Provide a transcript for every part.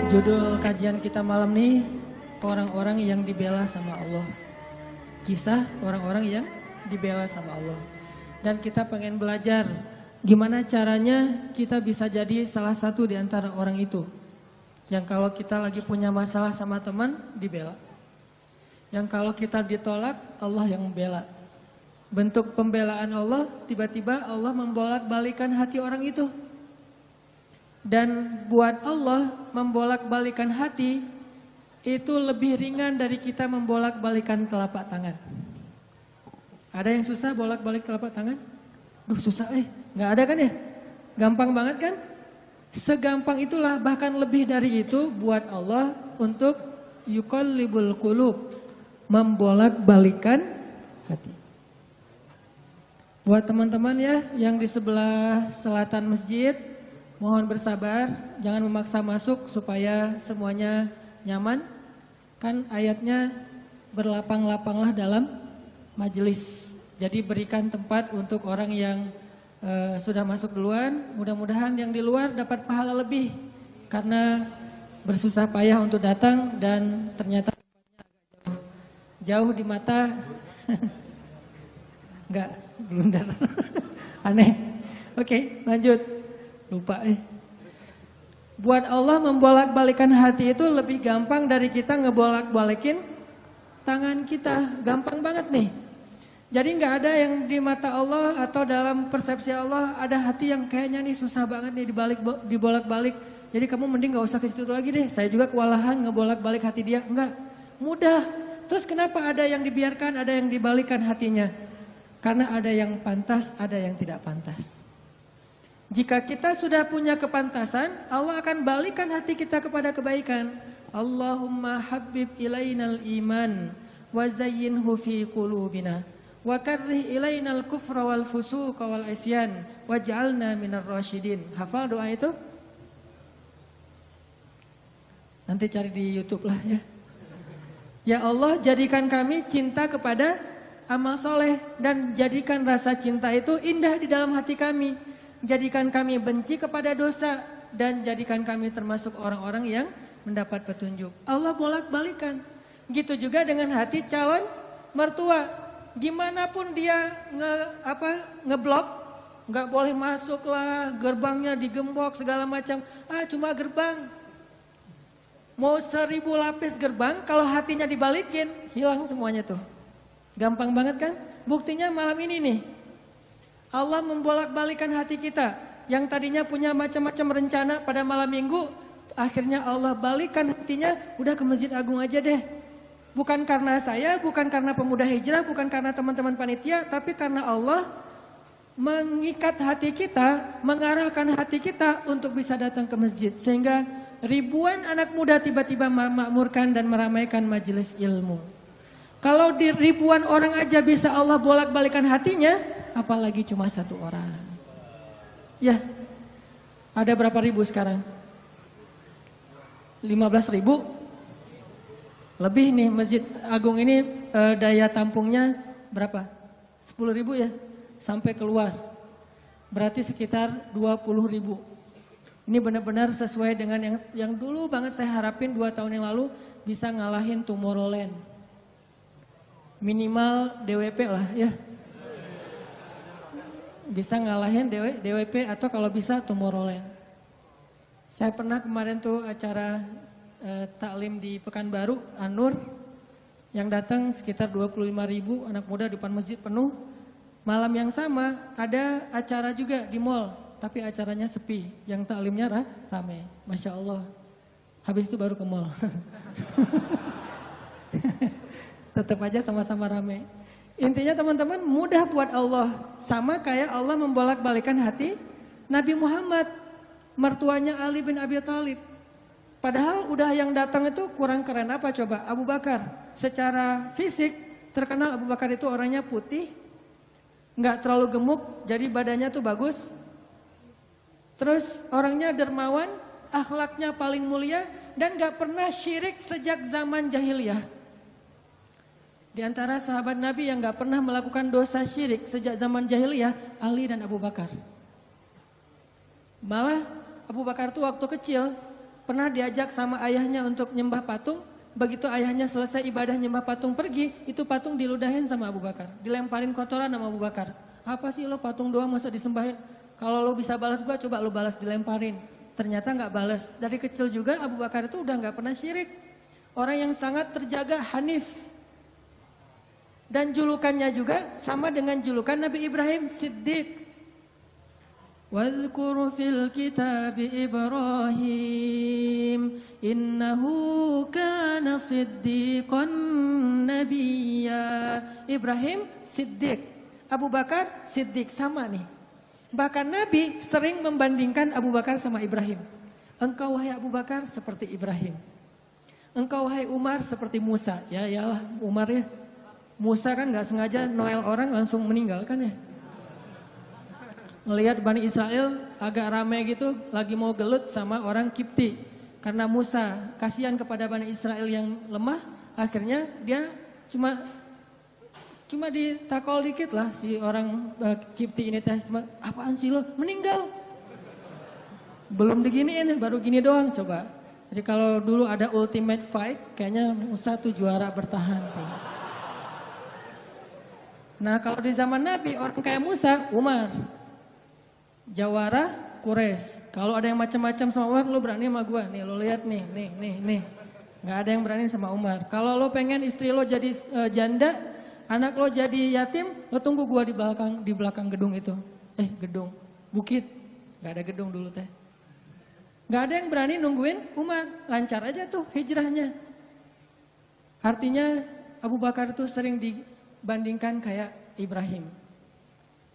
Judul kajian kita malam ini, orang-orang yang dibela sama Allah. Kisah orang-orang yang dibela sama Allah. Dan kita pengen belajar gimana caranya kita bisa jadi salah satu di antara orang itu. Yang kalau kita lagi punya masalah sama teman, dibela. Yang kalau kita ditolak, Allah yang membela. Bentuk pembelaan Allah, tiba-tiba Allah membolak-balikan hati orang itu. Dan buat Allah membolak-balikan hati itu lebih ringan dari kita membolak-balikan telapak tangan. Ada yang susah bolak-balik telapak tangan? Duh susah nggak ada kan ya? Gampang banget kan? Segampang itulah, bahkan lebih dari itu buat Allah untuk yuqallibul qulub, membolak-balikan hati. Buat teman-teman ya yang di sebelah selatan masjid, mohon bersabar, jangan memaksa masuk supaya semuanya nyaman. Kan ayatnya berlapang-lapanglah dalam majelis. Jadi berikan tempat untuk orang yang sudah masuk duluan. Mudah-mudahan yang di luar dapat pahala lebih. Karena bersusah payah untuk datang dan ternyata tempatnya agak jauh di mata. Enggak, blunder. Aneh. Oke, lanjut. Lupa Buat Allah membolak-balikan hati itu lebih gampang dari kita ngebolak-balikin tangan kita. Gampang banget nih. Jadi nggak ada yang di mata Allah atau dalam persepsi Allah ada hati yang kayaknya nih susah banget nih dibolak-balik. Jadi kamu mending nggak usah ke situ lagi deh. Saya juga kewalahan ngebolak-balik hati dia. Enggak, mudah. Terus kenapa ada yang dibiarkan, ada yang dibalikan hatinya? Karena ada yang pantas, ada yang tidak pantas. Jika kita sudah punya kepantasan, Allah akan balikan hati kita kepada kebaikan. Allahumma habbib ilainal iman wa zayyinhu fi qulubina wa karrih ilainal kufra wal fusuqa wal isyan waj'alna minar rasyidin. Hafal doa itu? Nanti cari di YouTube lah ya. Ya Allah, jadikan kami cinta kepada amal soleh dan jadikan rasa cinta itu indah di dalam hati kami. Jadikan kami benci kepada dosa dan jadikan kami termasuk orang-orang yang mendapat petunjuk. Allah bolak-balikan. Gitu juga dengan hati calon mertua. Gimana pun dia ngeblok, nggak boleh masuk lah, gerbangnya digembok segala macam. Cuma gerbang. Mau 1000 lapis gerbang, kalau hatinya dibalikin, hilang semuanya tuh. Gampang banget kan? Buktinya malam ini nih. Allah membolak-balikan hati kita yang tadinya punya macam-macam rencana pada malam minggu, akhirnya Allah balikan hatinya, udah ke Masjid Agung aja deh. Bukan karena saya, bukan karena pemuda hijrah, bukan karena teman-teman panitia, tapi karena Allah mengikat hati kita, mengarahkan hati kita untuk bisa datang ke masjid. Sehingga ribuan anak muda tiba-tiba memakmurkan dan meramaikan majelis ilmu. Kalau di ribuan orang aja bisa Allah bolak-balikan hatinya, apalagi cuma satu orang. Ya, ada berapa ribu sekarang? 15.000? Lebih nih Masjid Agung ini daya tampungnya berapa? 10.000 ya? Sampai keluar. Berarti sekitar 20.000. Ini benar-benar sesuai dengan yang dulu banget saya harapin 2 tahun yang lalu bisa ngalahin Tomorrowland. Minimal DWP lah ya. Bisa ngalahin DWP atau kalau bisa Tomorrowland. Saya pernah kemarin tuh acara taklim di Pekanbaru, An-Nur. Yang datang sekitar 25.000 anak muda di depan masjid penuh. Malam yang sama ada acara juga di mall, tapi acaranya sepi. Yang taklimnya rame, Masya Allah. Habis itu baru ke mall. Tetap aja sama-sama rame. Intinya teman-teman mudah buat Allah. Sama kayak Allah membolak-balikan hati Nabi Muhammad. mertuanya Ali bin Abi Thalib. Padahal udah yang datang itu kurang keren apa coba? Abu Bakar. Secara fisik terkenal Abu Bakar itu orangnya putih, nggak terlalu gemuk, jadi badannya tuh bagus. Terus orangnya dermawan, akhlaknya paling mulia, dan nggak pernah syirik sejak zaman jahiliyah. Di antara sahabat Nabi yang nggak pernah melakukan dosa syirik sejak zaman jahiliyah, Ali dan Abu Bakar. Malah Abu Bakar tuh waktu kecil pernah diajak sama ayahnya untuk nyembah patung. Begitu ayahnya selesai ibadah nyembah patung pergi, itu patung diludahin sama Abu Bakar. Dilemparin kotoran sama Abu Bakar. Apa sih lo patung doang masa disembahin? Kalau lo bisa balas gua, coba lo balas, dilemparin. Ternyata nggak balas. Dari kecil juga Abu Bakar itu udah nggak pernah syirik. Orang yang sangat terjaga hanif. Dan julukannya juga sama dengan julukan Nabi Ibrahim, Siddiq. Wadhkur fil kitab Ibrahim innahu kana siddiqan nabiyya. Ibrahim Siddiq, Abu Bakar Siddiq, sama nih. Bahkan Nabi sering membandingkan Abu Bakar sama Ibrahim. Engkau wahai Abu Bakar seperti Ibrahim. Engkau wahai Umar seperti Musa. Ya iyalah Umar ya. Musa kan gak sengaja Noel orang langsung meninggal kan ya. Melihat Bani Israel agak ramai gitu, lagi mau gelut sama orang Kipti. Karena Musa kasihan kepada Bani Israel yang lemah, akhirnya dia cuma ditakol dikit lah si orang Kipti ini teh. Cuma apaan sih lo? Meninggal. Belum diginiin, baru gini doang coba. Jadi kalau dulu ada ultimate fight, kayaknya Musa tuh juara bertahan tuh. Nah kalau di zaman Nabi, orang kayak Musa, Umar. Jawara, Quraisy. Kalau ada yang macam-macam sama Umar, lo berani sama gua. Nih lo lihat nih. Nggak ada yang berani sama Umar. Kalau lo pengen istri lo jadi janda, anak lo jadi yatim, lo tunggu gua di belakang gedung itu. Gedung, bukit. Nggak ada gedung dulu teh. Nggak ada yang berani nungguin Umar. Lancar aja tuh hijrahnya. Artinya Abu Bakar tuh sering dibandingkan kayak Ibrahim.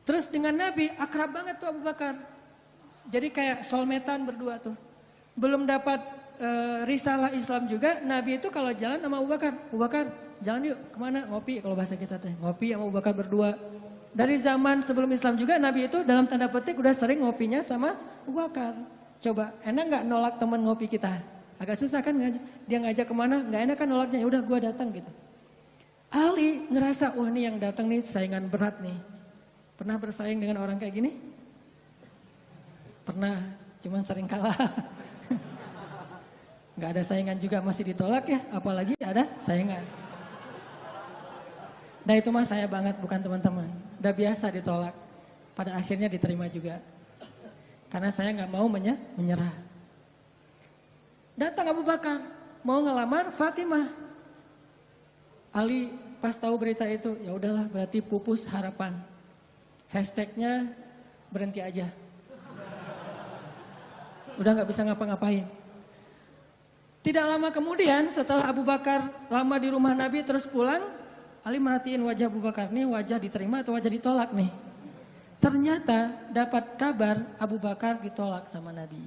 Terus dengan Nabi akrab banget tuh Abu Bakar. Jadi kayak soulmate-an berdua tuh. Belum dapat risalah Islam juga, Nabi itu kalau jalan sama Abu Bakar jalan yuk kemana? Ngopi kalau bahasa kita teh. Ngopi sama Abu Bakar berdua. Dari zaman sebelum Islam juga Nabi itu dalam tanda petik udah sering ngopinya sama Abu Bakar. Coba enak nggak nolak teman ngopi kita? Agak susah kan dia ngajak kemana? Nggak enak kan nolaknya, ya udah gua datang gitu. Ali ngerasa wah nih yang datang nih saingan berat nih. Pernah bersaing dengan orang kayak gini? Pernah, cuman sering kalah. Gak ada saingan juga masih ditolak ya, apalagi ada saingan. Nah itu mah saya banget bukan teman-teman. Udah biasa ditolak, pada akhirnya diterima juga. Karena saya gak mau menyerah. Datang Abu Bakar, mau ngelamar Fatimah. Ali pas tahu berita itu, ya udahlah berarti pupus harapan. Hashtagnya berhenti aja. Udah gak bisa ngapa-ngapain. Tidak lama kemudian setelah Abu Bakar lama di rumah Nabi terus pulang, Ali merhatiin wajah Abu Bakar nih, wajah diterima atau wajah ditolak nih. Ternyata dapat kabar Abu Bakar ditolak sama Nabi.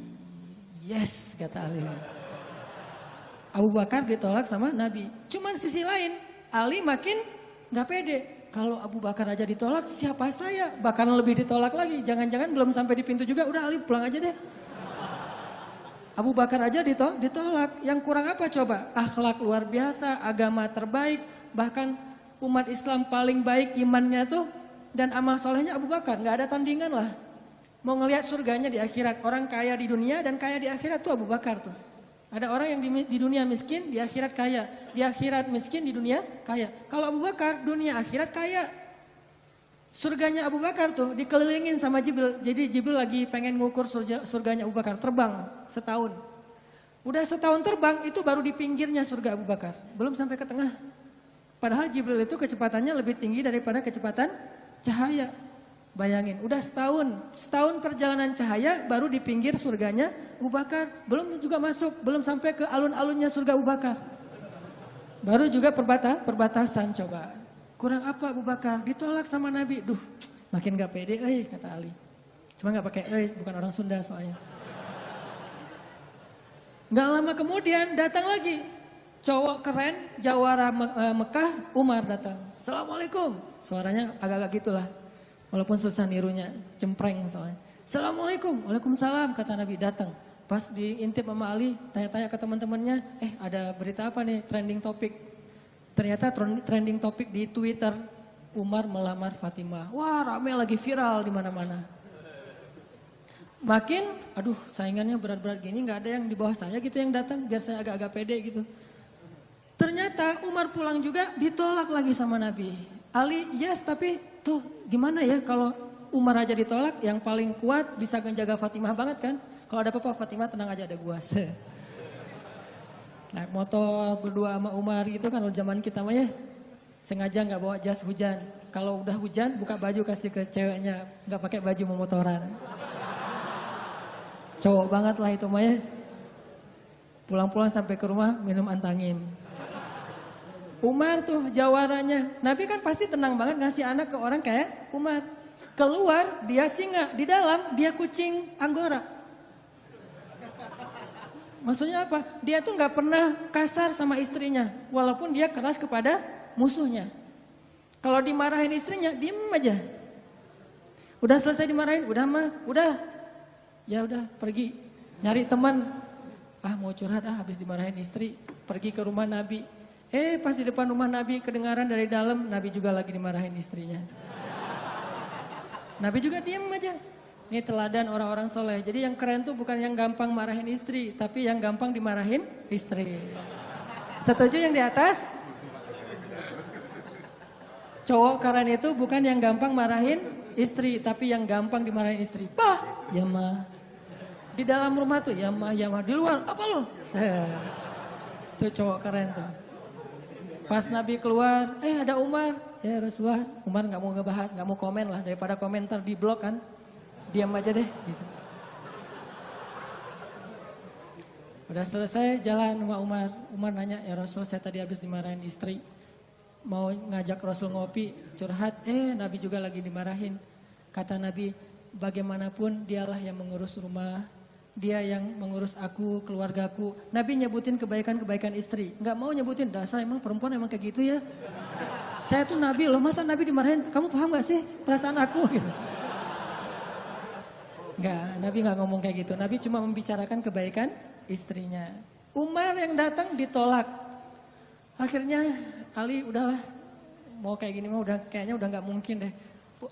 Yes kata Ali. Abu Bakar ditolak sama Nabi. Cuman sisi lain Ali makin gak pede. Kalau Abu Bakar aja ditolak, siapa saya? Bahkan lebih ditolak lagi. Jangan-jangan belum sampai di pintu juga, udah Ali pulang aja deh. Abu Bakar aja ditolak. Yang kurang apa coba? Akhlak luar biasa, agama terbaik. Bahkan umat Islam paling baik imannya tuh. Dan amal solehnya Abu Bakar. Gak ada tandingan lah. Mau ngelihat surganya di akhirat. Orang kaya di dunia dan kaya di akhirat tuh Abu Bakar tuh. Ada orang yang di dunia miskin, di akhirat kaya. Di akhirat miskin, di dunia kaya. Kalau Abu Bakar, dunia akhirat kaya. Surganya Abu Bakar tuh dikelilingin sama Jibril. Jadi Jibril lagi pengen ngukur surganya Abu Bakar. Terbang setahun. Udah setahun terbang, itu baru di pinggirnya surga Abu Bakar. Belum sampai ke tengah. Padahal Jibril itu kecepatannya lebih tinggi daripada kecepatan cahaya. Bayangin, udah setahun perjalanan cahaya baru di pinggir surganya Abu Bakar. Belum juga masuk, belum sampai ke alun-alunnya surga Abu Bakar. Baru juga perbatasan coba. Kurang apa Abu Bakar? Ditolak sama Nabi. Duh, makin gak pede kata Ali. Cuma gak pakai bukan orang Sunda soalnya. Nggak lama kemudian datang lagi cowok keren, jawara Mekah, Umar datang. Assalamualaikum. Suaranya agak-agak gitulah. Walaupun susah nirunya, cempreng soalnya. Assalamualaikum. Waalaikumsalam kata Nabi datang. Pas diintip sama Ali, tanya-tanya ke teman-temannya, ada berita apa nih trending topik. Ternyata trending topik di Twitter, Umar melamar Fatimah. Wah, rame lagi viral di mana-mana. Makin, aduh saingannya berat-berat gini, nggak ada yang di bawah saya gitu yang datang, biar saya agak-agak pede gitu. Ternyata Umar pulang juga ditolak lagi sama Nabi. Ali, yes, tapi tuh gimana ya kalau Umar aja ditolak, yang paling kuat bisa menjaga Fatimah banget kan. Kalau ada apa-apa Fatimah tenang aja, ada gua. Naik motor berdua sama Umar gitu kan, zaman kita mah ya. Sengaja nggak bawa jas hujan. Kalau udah hujan buka baju kasih ke ceweknya, nggak pakai baju memotoran. Cowok banget lah itu mah ya. Pulang-pulang sampai ke rumah minum antangin. Umar tuh jawarannya. Nabi kan pasti tenang banget ngasih anak ke orang kayak Umar. Keluar dia singa, di dalam dia kucing Anggora. Maksudnya apa? Dia tuh nggak pernah kasar sama istrinya. Walaupun dia keras kepada musuhnya. Kalau dimarahin istrinya, diem aja. Udah selesai dimarahin, udah mah, udah. Ya udah pergi nyari teman. Mau curhat habis dimarahin istri. Pergi ke rumah Nabi. Pas di depan rumah Nabi kedengaran dari dalam Nabi juga lagi dimarahin istrinya. Nabi juga diem aja. Ini teladan orang-orang soleh. Jadi yang keren tuh bukan yang gampang marahin istri, tapi yang gampang dimarahin istri. Setuju yang di atas? Cowok keren itu bukan yang gampang marahin istri, tapi yang gampang dimarahin istri. Bah, ya mah. Di dalam rumah tuh, ya mah. Di luar, apa lo? Tuh cowok keren tuh. Pas Nabi keluar, ada Umar. Ya Rasulullah, Umar gak mau ngebahas, gak mau komen lah. Daripada komentar di blog kan. Diam aja deh gitu. Udah selesai jalan sama Umar. Umar nanya, ya Rasul saya tadi habis dimarahin istri. Mau ngajak Rasul ngopi, curhat. Nabi juga lagi dimarahin. Kata Nabi, bagaimanapun dialah yang mengurus rumah. Dia yang mengurus aku, keluargaku. Nabi nyebutin kebaikan-kebaikan istri. Gak mau nyebutin, dasar emang perempuan emang kayak gitu ya. Saya tuh Nabi loh, masa Nabi dimarahin? Kamu paham gak sih perasaan aku gitu. Enggak, Nabi nggak ngomong kayak gitu. Nabi cuma membicarakan kebaikan istrinya. Umar yang datang ditolak. Akhirnya Ali udahlah, mau kayak gini mah kayaknya udah nggak mungkin deh.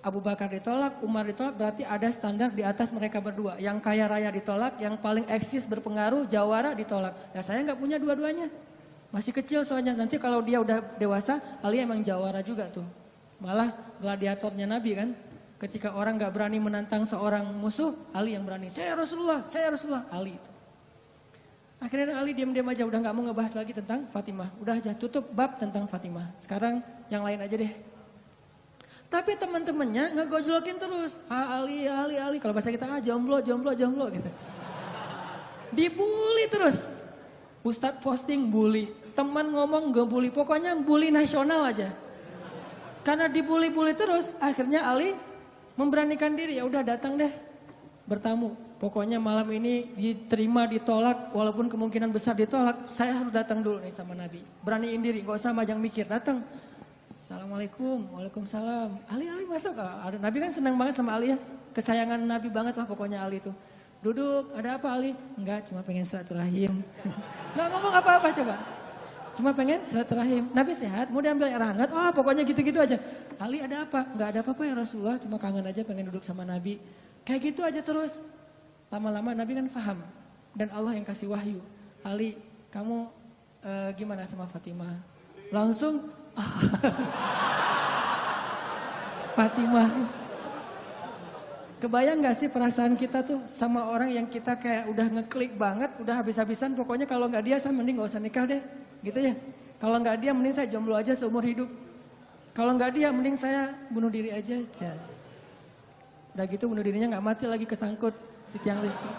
Abu Bakar ditolak, Umar ditolak, berarti ada standar di atas mereka berdua. Yang kaya raya ditolak, yang paling eksis berpengaruh, jawara ditolak. Nah saya nggak punya dua-duanya. Masih kecil soalnya, nanti kalau dia udah dewasa, Ali emang jawara juga tuh. Malah gladiatornya Nabi kan. Ketika orang gak berani menantang seorang musuh, Ali yang berani. Saya Rasulullah, Ali itu. Akhirnya Ali diam-diam aja, udah gak mau ngebahas lagi tentang Fatimah. Udah aja tutup bab tentang Fatimah. Sekarang yang lain aja deh. Tapi teman-temannya ngegojlokin terus. Ali. Kalau bahasa kita jomblo gitu. Dibully terus. Ustadz posting bully. Teman ngomong ngebully. Pokoknya bully nasional aja. Karena dibully-bully terus, akhirnya Ali memberanikan diri, ya udah datang deh bertamu. Pokoknya malam ini diterima, ditolak, walaupun kemungkinan besar ditolak, saya harus datang dulu nih sama Nabi. Beraniin diri, gak usah majang mikir, datang. Assalamualaikum, waalaikumsalam. Ali masuk. Nabi kan senang banget sama Ali ya, kesayangan Nabi banget lah pokoknya Ali itu. Duduk, ada apa Ali? Enggak, cuma pengen silaturahim. Nggak ngomong apa-apa coba. Cuma pengen silaturahim. Nabi sehat, mau diambil air hangat. Pokoknya gitu-gitu aja. Ali ada apa? Enggak ada apa-apa ya Rasulullah. Cuma kangen aja pengen duduk sama Nabi. Kayak gitu aja terus. Lama-lama Nabi kan paham. Dan Allah yang kasih wahyu. Ali, kamu gimana sama Fatimah? Langsung. Fatimah. Kebayang gak sih perasaan kita tuh sama orang yang kita kayak udah ngeklik banget. Udah habis-habisan. Pokoknya kalau gak dia saya mending gak usah nikah deh. Gitu ya. Kalau nggak dia mending saya jomblo aja seumur hidup. Kalau nggak dia mending saya bunuh diri aja. Udah gitu bunuh dirinya nggak mati lagi kesangkut di tiang listrik.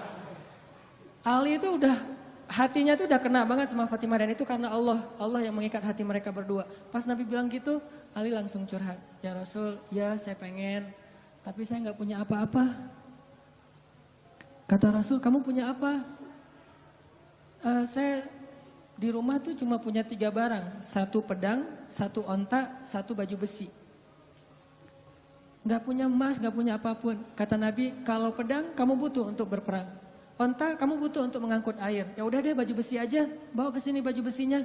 Ali itu udah hatinya tuh udah kena banget sama Fatimah dan itu karena Allah yang mengikat hati mereka berdua. Pas Nabi bilang gitu, Ali langsung curhat. Ya Rasul, ya saya pengen, tapi saya nggak punya apa-apa. Kata Rasul, kamu punya apa? Saya di rumah tuh cuma punya 3 barang. 1 pedang, 1 onta, 1 baju besi. Gak punya emas, gak punya apapun. Kata Nabi, kalau pedang kamu butuh untuk berperang. Onta kamu butuh untuk mengangkut air. Ya udah deh baju besi aja, bawa ke sini baju besinya.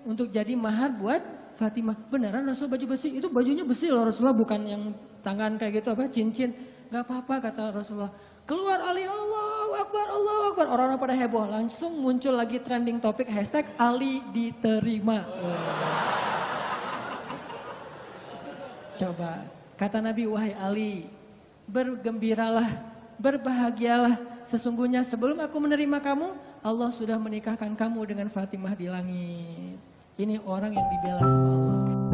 Untuk jadi mahar buat Fatimah. Beneran Rasul baju besi? Itu bajunya besi loh Rasulullah, bukan yang tangan kayak gitu apa, cincin. Gak apa-apa kata Rasulullah. Keluar Ali, Allahu Akbar, Allahu Akbar. Orang-orang pada heboh, langsung muncul lagi trending topik hashtag Ali diterima. Coba. Kata Nabi, wahai Ali, bergembiralah, berbahagialah. Sesungguhnya sebelum aku menerima kamu, Allah sudah menikahkan kamu dengan Fatimah di langit. Ini orang yang dibela sama Allah.